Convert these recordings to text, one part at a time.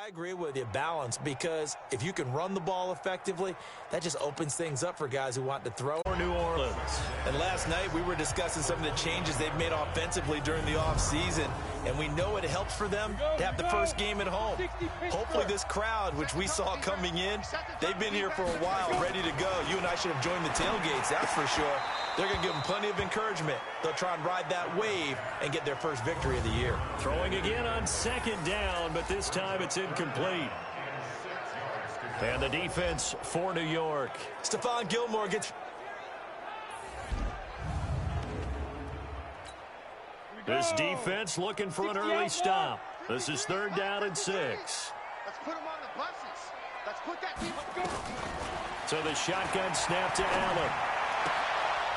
I agree with you, balance, because if you can run the ball effectively, that just opens things up for guys who want to throw. New Orleans. And last night we were discussing some of the changes they've made offensively during the offseason, and we know it helps for them to have the first game at home. Hopefully this crowd, which we saw coming in, they've been here for a while, ready to go. You and I should have joined the tailgates, that's for sure. They're going to give them plenty of encouragement. They'll try and ride that wave and get their first victory of the year. Throwing again on second down, but this time it's incomplete. And the defense for New York. Stephon Gilmore gets... This defense looking for an early stop. This is 3rd down and 6. Let's put them on the buses. Let's put that team. So the shotgun snap to Allen.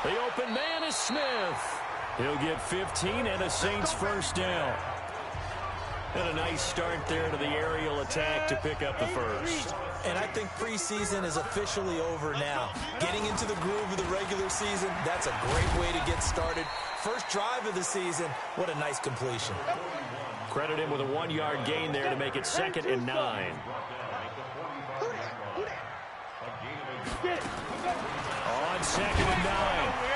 The open man is Smith. He'll get 15 and a Saints first down. And a nice start there to the aerial attack to pick up the first. And I think preseason is officially over now. Getting into the groove of the regular season, that's a great way to get started. First drive of the season, what a nice completion. Credit him with a 1-yard gain there to make it 2nd and 9. On 2nd and 9,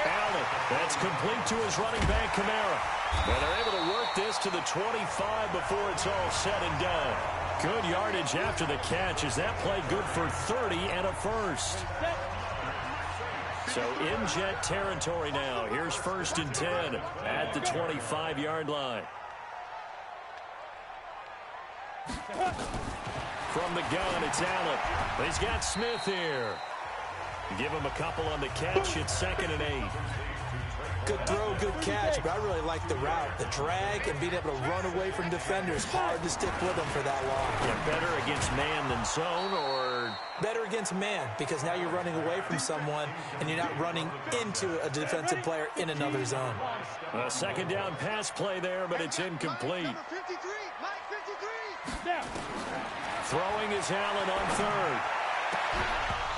Allen, that's complete to his running back, Kamara. And they're able to work this to the 25 before it's all said and done. Good yardage after the catch as that play good for 30 and a first. So in jet territory now. Here's 1st and 10 at the 25-yard line. From the gun, it's Allen. He's got Smith here. Give him a couple on the catch. It's 2nd and 8. Good throw, good catch, but I really like the route. The drag and being able to run away from defenders. Hard to stick with them for that long. Yeah, better against man than zone, or? Better against man, because now you're running away from someone and you're not running into a defensive player in another zone. A 2nd down pass play there, but it's incomplete. Throwing is Allen on 3rd.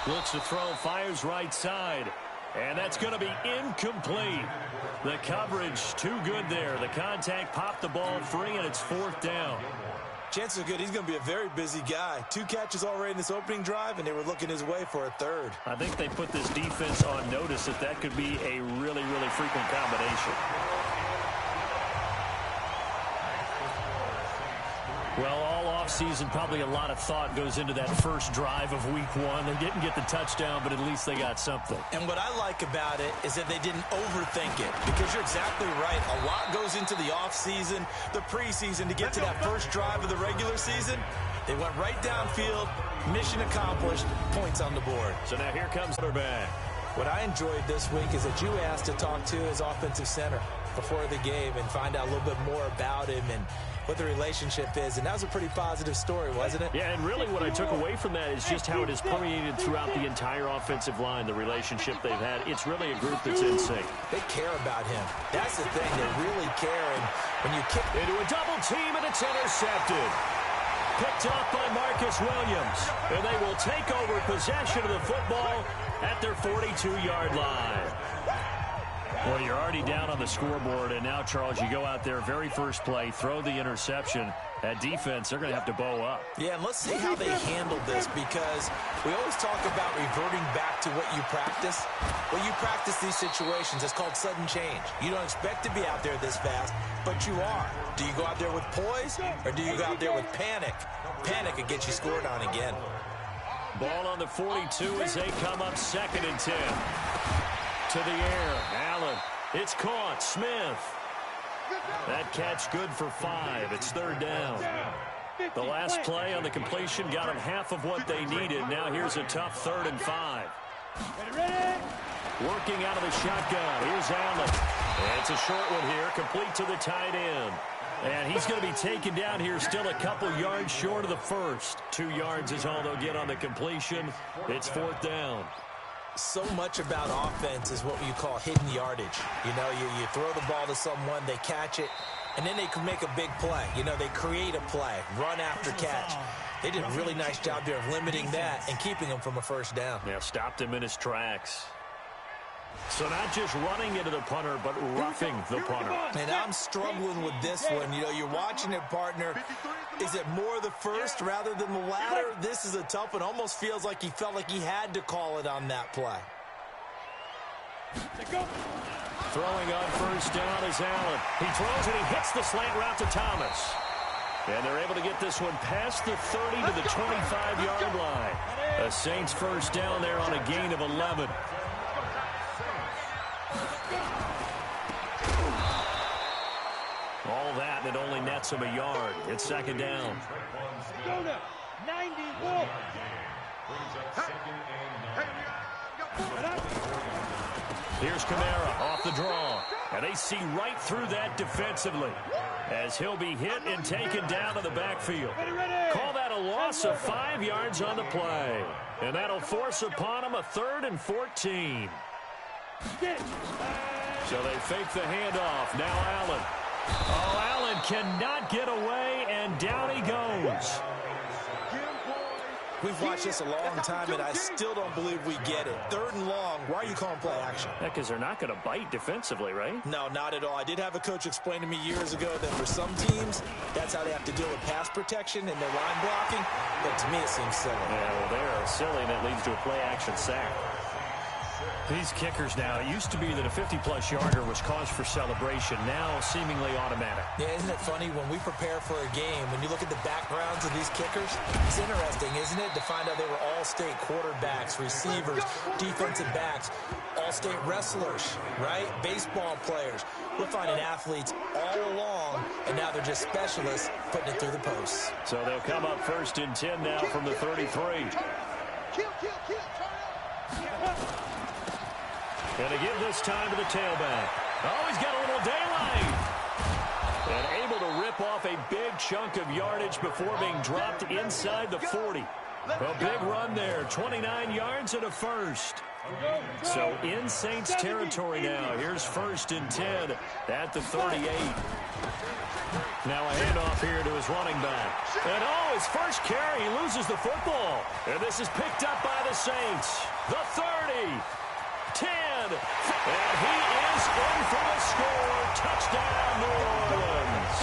Looks to throw, fires right side. And that's going to be incomplete. The coverage too good there. The contact popped the ball free, and it's 4th down. Chances are good he's going to be a very busy guy. 2 catches already in this opening drive, and they were looking his way for a 3rd. I think they put this defense on notice that could be a really, really frequent combination. Well, all offseason, probably a lot of thought goes into that first drive of week 1. They didn't get the touchdown, but at least they got something. And what I like about it is that they didn't overthink it, because you're exactly right. A lot goes into the offseason, the preseason to get to that first drive of the regular season. They went right downfield, mission accomplished, points on the board. So now here comes quarterback. What I enjoyed this week is that you asked to talk to his offensive center before the game and find out a little bit more about him and what the relationship is, and that was a pretty positive story, wasn't it? Yeah, and really what I took away from that is just how it has permeated throughout the entire offensive line, the relationship they've had. It's really a group that's in sync. They care about him. That's the thing. They really care, and when you kick into a double team, and it's intercepted. Picked off by Marcus Williams, and they will take over possession of the football at their 42-yard line. Well, you're already down on the scoreboard, and now, Charles, you go out there, very first play, throw the interception. That defense, they're going to have to bow up. Yeah, and let's see how they handle this, because we always talk about reverting back to what you practice. Well, you practice these situations. It's called sudden change. You don't expect to be out there this fast, but you are. Do you go out there with poise, or do you go out there with panic? Panic and get you scored on again. Ball on the 42 as they come up 2nd and 10. To the air, Allen. It's caught. Smith. That catch good for 5. It's 3rd down. The last play on the completion got them half of what they needed. Now here's a tough 3rd and 5. Working out of the shotgun. Here's Allen. And it's a short one here, complete to the tight end. And he's going to be taken down here still a couple yards short of the first. 2 yards is all they'll get on the completion. It's 4th down. So much about offense is what you call hidden yardage. You know, you throw the ball to someone, they catch it, and then they can make a big play. You know, they create a play, run after catch. They did a really nice job there of limiting that and keeping him from a first down. Yeah, stopped him in his tracks. So not just running into the punter, but roughing the punter. And I'm struggling with this one. You know, you're watching it, partner. Is it more the first rather than the latter? This is a tough one. Almost feels like he felt like he had to call it on that play. Throwing on first down is Allen. He throws and he hits the slant route to Thomas. And they're able to get this one past the 30 to the 25-yard line. A Saints first down there on a gain of 11. All that, and it only nets him a yard. It's second down. Go now. 91. Here's Kamara off the draw. And they see right through that defensively as he'll be hit and taken down to the backfield. Call that a loss of 5 yards on the play. And that'll force upon him a 3rd and 14. So they fake the handoff. Now Allen. Oh, Allen cannot get away, and down he goes. We've watched this a long time, and I still don't believe we get it. 3rd and long. Why are you calling play action? Because they're not going to bite defensively, right? No, not at all. I did have a coach explain to me years ago that for some teams, that's how they have to deal with pass protection and their line blocking. But to me, it seems silly. Yeah, well, they're silly, and it leads to a play action sack. These kickers now, it used to be that a 50-plus yarder was cause for celebration. Now, seemingly automatic. Yeah, isn't it funny when we prepare for a game, when you look at the backgrounds of these kickers, it's interesting, isn't it, to find out they were all-state quarterbacks, receivers, defensive backs, all-state wrestlers, right? Baseball players. We're finding athletes all along, and now they're just specialists putting it through the posts. So they'll come up 1st and 10 now from the 33. And to give this time to the tailback. Oh, he's got a little daylight. And able to rip off a big chunk of yardage before being dropped inside the 40. A big run there, 29 yards and a first. So in Saints territory now. Here's 1st and 10 at the 38. Now a handoff here to his running back. And oh, his first carry, he loses the football. And this is picked up by the Saints. The 30. 10, and he is in for the score. Touchdown, New Orleans.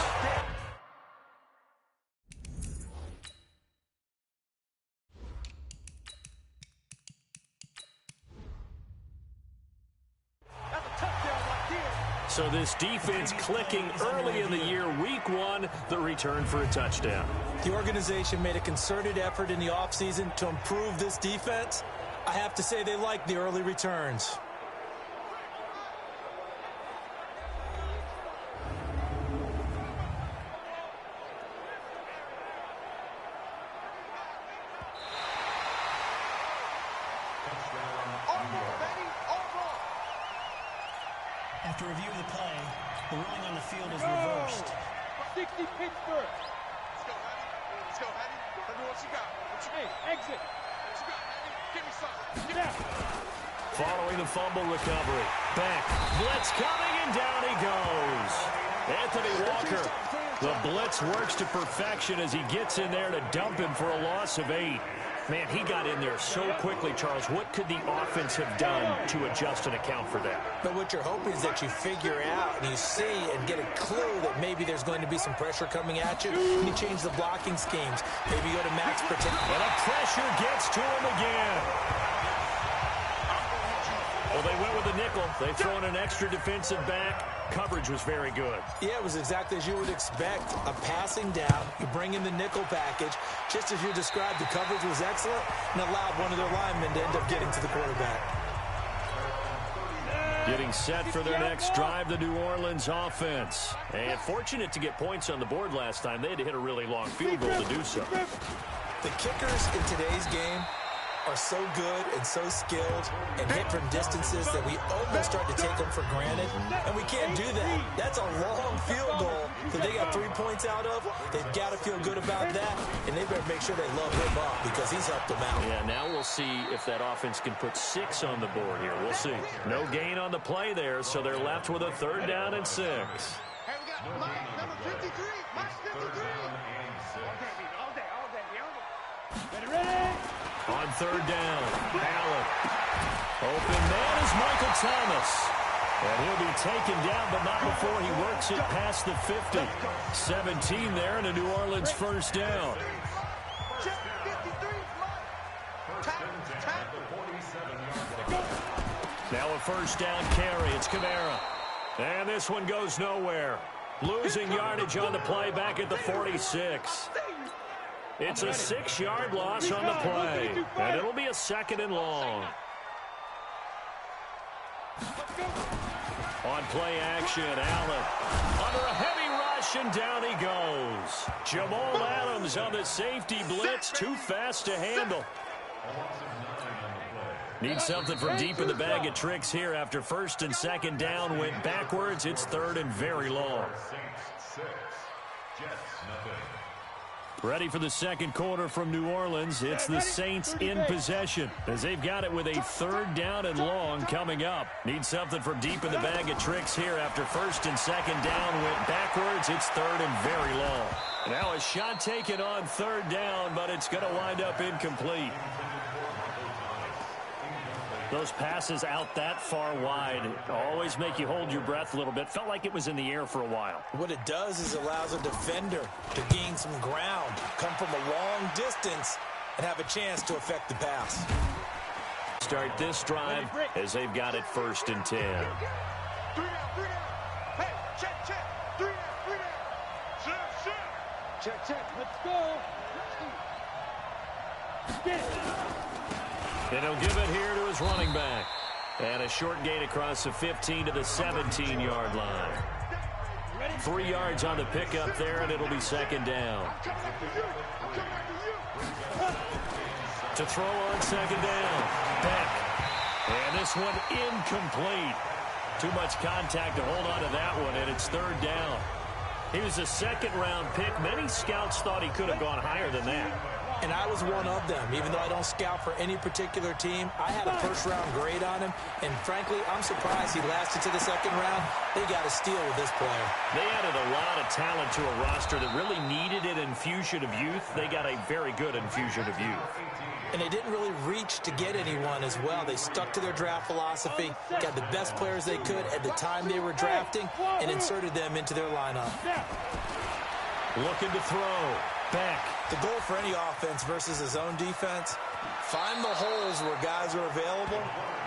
So this defense clicking early in the year, week 1, the return for a touchdown. The organization made a concerted effort in the offseason to improve this defense. I have to say they like the early returns. After review of the play, the ruling on the field is reversed. 60 Pittsburgh. Let's go, Hattie. Let's go, Hattie. Tell me what you got. What you Hey, exit. What you got, Hattie? Give me something. Get out. Following the fumble recovery. Back. Blitz coming, and down he goes. Anthony Walker. The blitz works to perfection as he gets in there to dump him for a loss of 8. Man, he got in there so quickly, Charles. What could the offense have done to adjust and account for that? But what you're hoping is that you figure out and you see and get a clue that maybe there's going to be some pressure coming at you. And you change the blocking schemes. Maybe go to max protection. And a pressure gets to him again. Well, they went with the nickel. They throw in an extra defensive back. Coverage was very good. Yeah, it was exactly as you would expect. A passing down. You bring in the nickel package. Just as you described, the coverage was excellent and allowed one of their linemen to end up getting to the quarterback. Getting set for their next drive, the New Orleans offense. And fortunate to get points on the board last time. They had to hit a really long field goal to do so. The kickers in today's game are so good and so skilled and hit from distances that we almost start to take them for granted, and we can't do that. That's a long field goal that they got 3 points out of. They've got to feel good about that, and they better make sure they load him up because he's helped them out. Yeah, now we'll see if that offense can put 6 on the board here. We'll see. No gain on the play there, so they're left with a 3rd down and 6. Hey, we got number 53. Mark 53. Ready, ready. On 3rd down, Allen. Open man is Michael Thomas. And he'll be taken down, but not before he works it past the 50. 17 there and a New Orleans first down. Now a first down carry. It's Kamara. And this one goes nowhere. Losing yardage on the play back at the 46. It's a 6-yard loss on the play. And it'll be a 2nd and long. On play action, Allen under a heavy rush, and down he goes. Jamal Adams on the safety blitz, too fast to handle. Need something from deep in the bag of tricks here after 1st and 2nd down went backwards. It's 3rd and very long. Ready for the 2nd quarter from New Orleans. It's the Saints in possession as they've got it with a 3rd down and long coming up. Need something from deep in the bag of tricks here after 1st and 2nd down went backwards. It's 3rd and very long. Now a shot taken on 3rd down, but it's going to wind up incomplete. Those passes out that far wide always make you hold your breath a little bit. Felt like it was in the air for a while. What it does is allows a defender to gain some ground, come from a long distance, and have a chance to affect the pass. Start this drive as they've got it 1st and 10. 3 down, 3 down. Hey, check, check. 3 down, 3 down. Check, check. Check. Let's go. Get it. And he'll give it here to his running back. And a short gain across the 15 to the 17-yard line. 3 yards on the pickup there, and it'll be 2nd down. To throw on 2nd down. Beck. And this one incomplete. Too much contact to hold on to that one, and it's 3rd down. He was a 2nd-round pick. Many scouts thought he could have gone higher than that. And I was one of them. Even though I don't scout for any particular team, I had a 1st-round grade on him. And frankly, I'm surprised he lasted to the 2nd round. They got a steal with this player. They added a lot of talent to a roster that really needed an infusion of youth. They got a very good infusion of youth. And they didn't really reach to get anyone as well. They stuck to their draft philosophy, got the best players they could at the time they were drafting, and inserted them into their lineup. Looking to throw. Beck. The goal for any offense versus a zone defense, find the holes where guys are available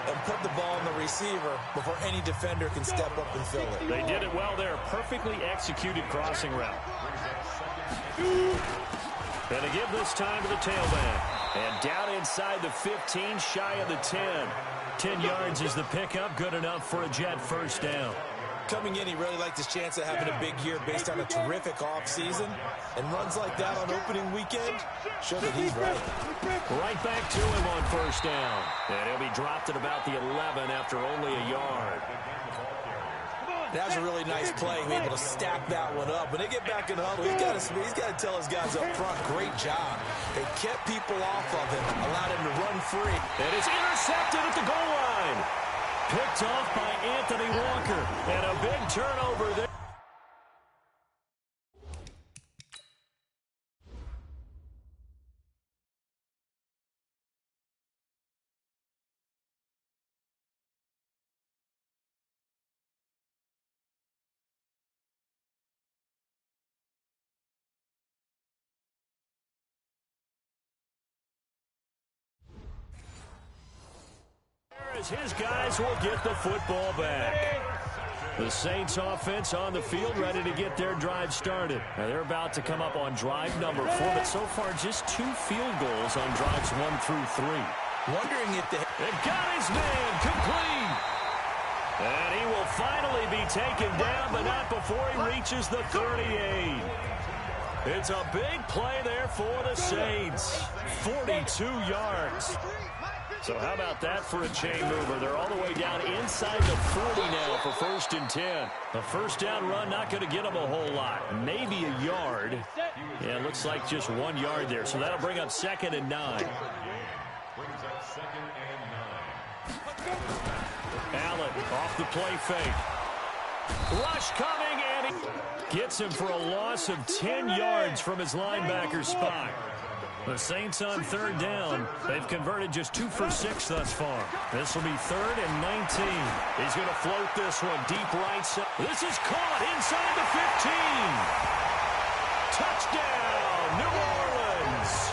and put the ball in the receiver before any defender can step up and fill it. They did it well there. Perfectly executed crossing route. And to give this time to the tailback. And down inside the 15, shy of the 10. 10 yards is the pickup. Good enough for a Jet 1st down. Coming in, he really liked his chance of having a big year based on a terrific offseason. And runs like that on opening weekend show that he's right. Right back to him on 1st down. And he'll be dropped at about the 11 after only a yard. That was a really nice play. He was able to stack that one up. When they get back in the huddle, he's got to tell his guys up front, great job. They kept people off of him, allowed him to run free. And it's intercepted at the goal line. Picked off by Anthony Walker. And a big turnover there. As his guys will get the football back. The Saints offense on the field ready to get their drive started. Now they're about to come up on drive number 4, but so far just 2 field goals on drives 1 through 3. Wondering if they've got his man complete. And he will finally be taken down, but not before he reaches the 38. It's a big play there for the Saints. 42 yards. So how about that for a chain mover? They're all the way down inside the 40 now for 1st and 10. A 1st down run not going to get them a whole lot. Maybe a yard. Yeah, it looks like just 1 yard there. So that'll bring up 2nd and 9. Allen off the play fake. Rush coming, and he gets him for a loss of 10 yards from his linebacker spot. The Saints on third down. They've converted just 2 for 6 thus far. This will be 3rd and 19. He's going to float this one deep right side. This is caught inside the 15. Touchdown, New Orleans.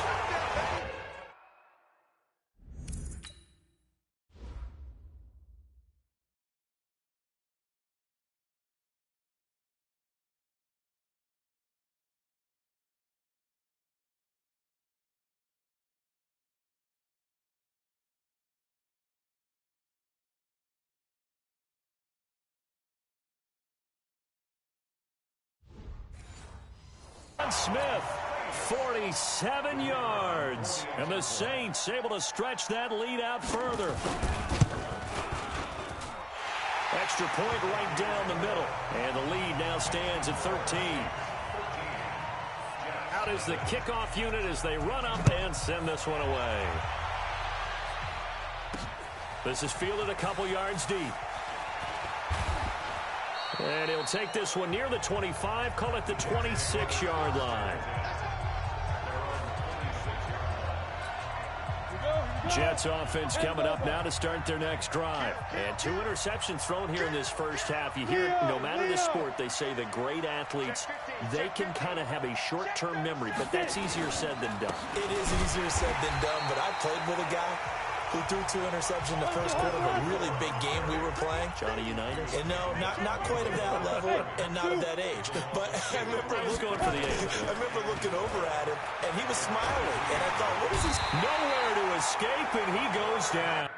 Smith, 47 yards. And the Saints able to stretch that lead out further. Extra point right down the middle. And the lead now stands at 13. Out is the kickoff unit as they run up and send this one away. This is fielded a couple yards deep. And he'll take this one near the 25, call it the 26-yard line. Jets offense coming up now to start their next drive. And 2 interceptions thrown here in this first half. You hear, no matter the sport, they say the great athletes, they can kind of have a short-term memory, but that's easier said than done. It is easier said than done, but I played with a guy who threw 2 interceptions in the first quarter of a really big game we were playing. Johnny Unitas? And no, not quite at that level and not at that age. But I remember going for the age. I remember looking over at him, and he was smiling. And I thought, what is this? Nowhere to escape, and he goes down.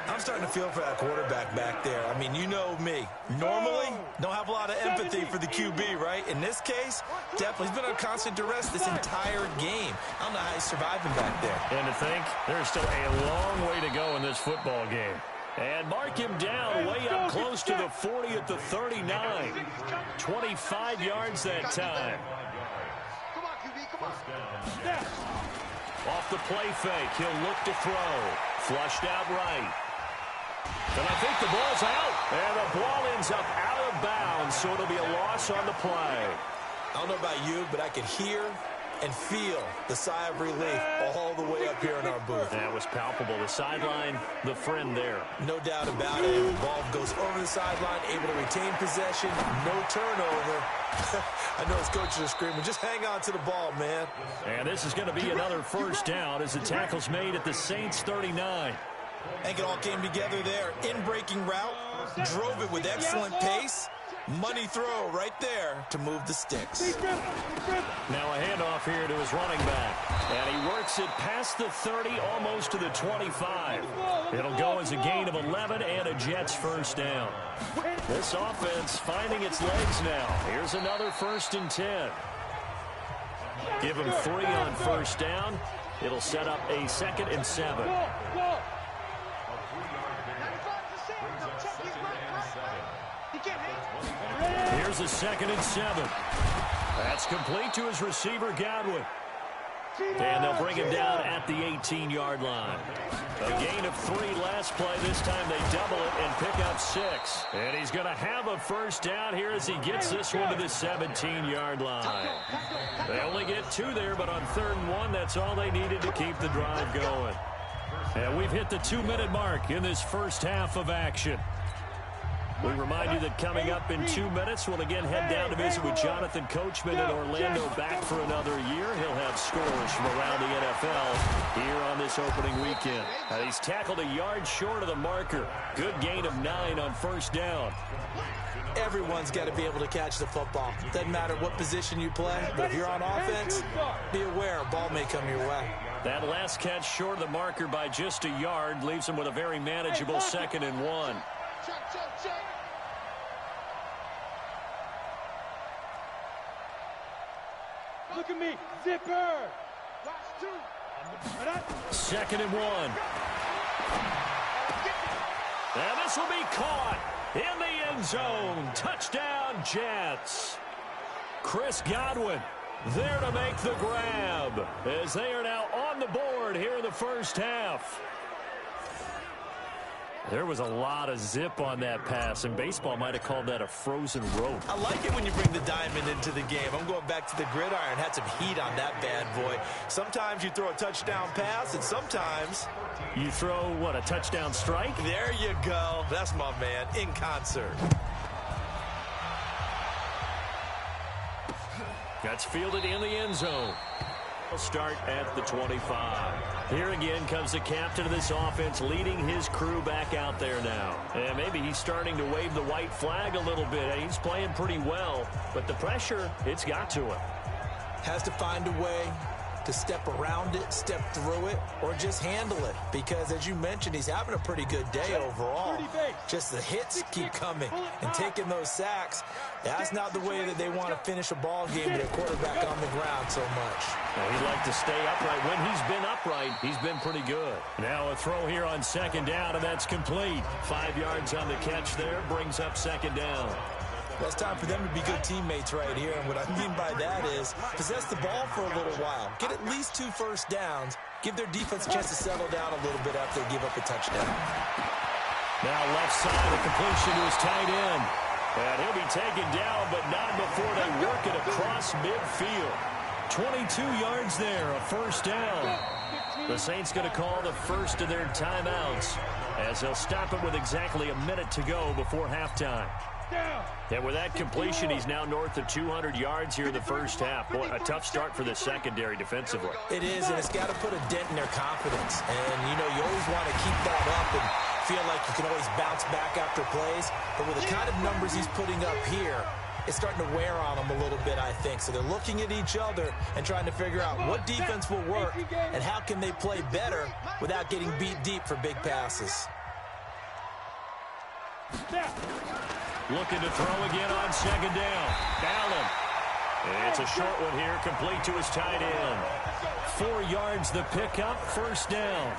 I'm starting to feel for that quarterback back there. I mean, you know me. Normally, don't have a lot of empathy for the QB, right? In this case, definitely. He's been under constant duress this entire game. I don't know how he's surviving back there. And to think, there's still a long way to go in this football game. And mark him down way up close to the 40 at the 39. 25 yards that time. Come on, QB, come on. Off the play fake, he'll look to throw. Flushed out right. And I think the ball's out. And the ball ends up out of bounds, so it'll be a loss on the play. I don't know about you, but I could hear and feel the sigh of relief all the way up here in our booth. That was palpable. The sideline, the friend there. No doubt about it. The ball goes over the sideline, able to retain possession, no turnover. I know his coaches are screaming, just hang on to the ball, man. And this is going to be another first down as the tackle's made at the Saints 39. I think it all came together there. In-breaking route, drove it with excellent pace. Money throw right there to move the sticks. Now a handoff here to his running back. And he works it past the 30, almost to the 25. It'll go as a gain of 11 and a Jets first down. This offense finding its legs now. Here's another 1st and 10. Give him 3 on first down. It'll set up a 2nd and 7. Here's a 2nd and 7. That's complete to his receiver, Godwin. And they'll bring him down at the 18-yard line. A gain of 3 last play. This time they double it and pick up 6. And he's going to have a first down here as he gets this one to the 17-yard line. They only get 2 there, but on 3rd and 1, that's all they needed to keep the drive going. And we've hit the 2-minute mark in this first half of action. We remind you that coming up in 2 minutes, we'll again head down to visit with Jonathan Coachman in Orlando, back for another year. He'll have scores from around the NFL here on this opening weekend. He's tackled a yard short of the marker. Good gain of 9 on first down. Everyone's got to be able to catch the football. Doesn't matter what position you play, but if you're on offense, be aware a ball may come your way. That last catch short of the marker by just a yard leaves him with a very manageable 2nd and 1. Look at me, zipper. 2nd and 1. And this will be caught in the end zone. Touchdown, Jets. Chris Godwin there to make the grab as they are now on the board forward here in the first half. There was a lot of zip on that pass, and baseball might have called that a frozen rope. I like it when you bring the diamond into the game. I'm going back to the gridiron. Had some heat on that bad boy. Sometimes you throw a touchdown pass, and sometimes you throw, what, a touchdown strike? There you go. That's my man, in concert. That's fielded in the end zone. We'll start at the 25. Here again comes the captain of this offense, leading his crew back out there now. And maybe he's starting to wave the white flag a little bit. He's playing pretty well, but the pressure, it's got to him. Has to find a way to step around it, step through it, or just handle it. Because, as you mentioned, he's having a pretty good day overall. Just the hits keep coming and taking those sacks. That's not the way that they want to finish a ball game with a quarterback on the ground so much. Now, he'd like to stay upright. When he's been upright, he's been pretty good. Now a throw here on second down, and that's complete. 5 yards on the catch there, brings up second down. Well, it's time for them to be good teammates right here. And what I mean by that is possess the ball for a little while. Get at least 2 first downs. Give their defense a chance to settle down a little bit after they give up a touchdown. Now left side, a completion to his tight end. And he'll be taken down, but not before they work it across midfield. 22 yards there, a first down. The Saints going to call the first of their timeouts as they'll stop it with exactly a minute to go before halftime. And with that completion, he's now north of 200 yards here in the first half. Boy, a tough start for the secondary defensively. It is, and it's got to put a dent in their confidence. And, you know, you always want to keep that up and feel like you can always bounce back after plays. But with the kind of numbers he's putting up here, it's starting to wear on them a little bit, I think. So they're looking at each other and trying to figure out what defense will work and how can they play better without getting beat deep for big passes. Looking to throw again on second down. Allen. It's a short one here, complete to his tight end. 4 yards the pickup, first down.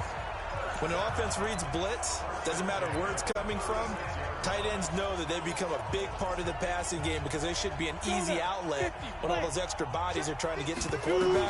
When an offense reads blitz, doesn't matter where it's coming from, tight ends know that they become a big part of the passing game because they should be an easy outlet when all those extra bodies are trying to get to the quarterback.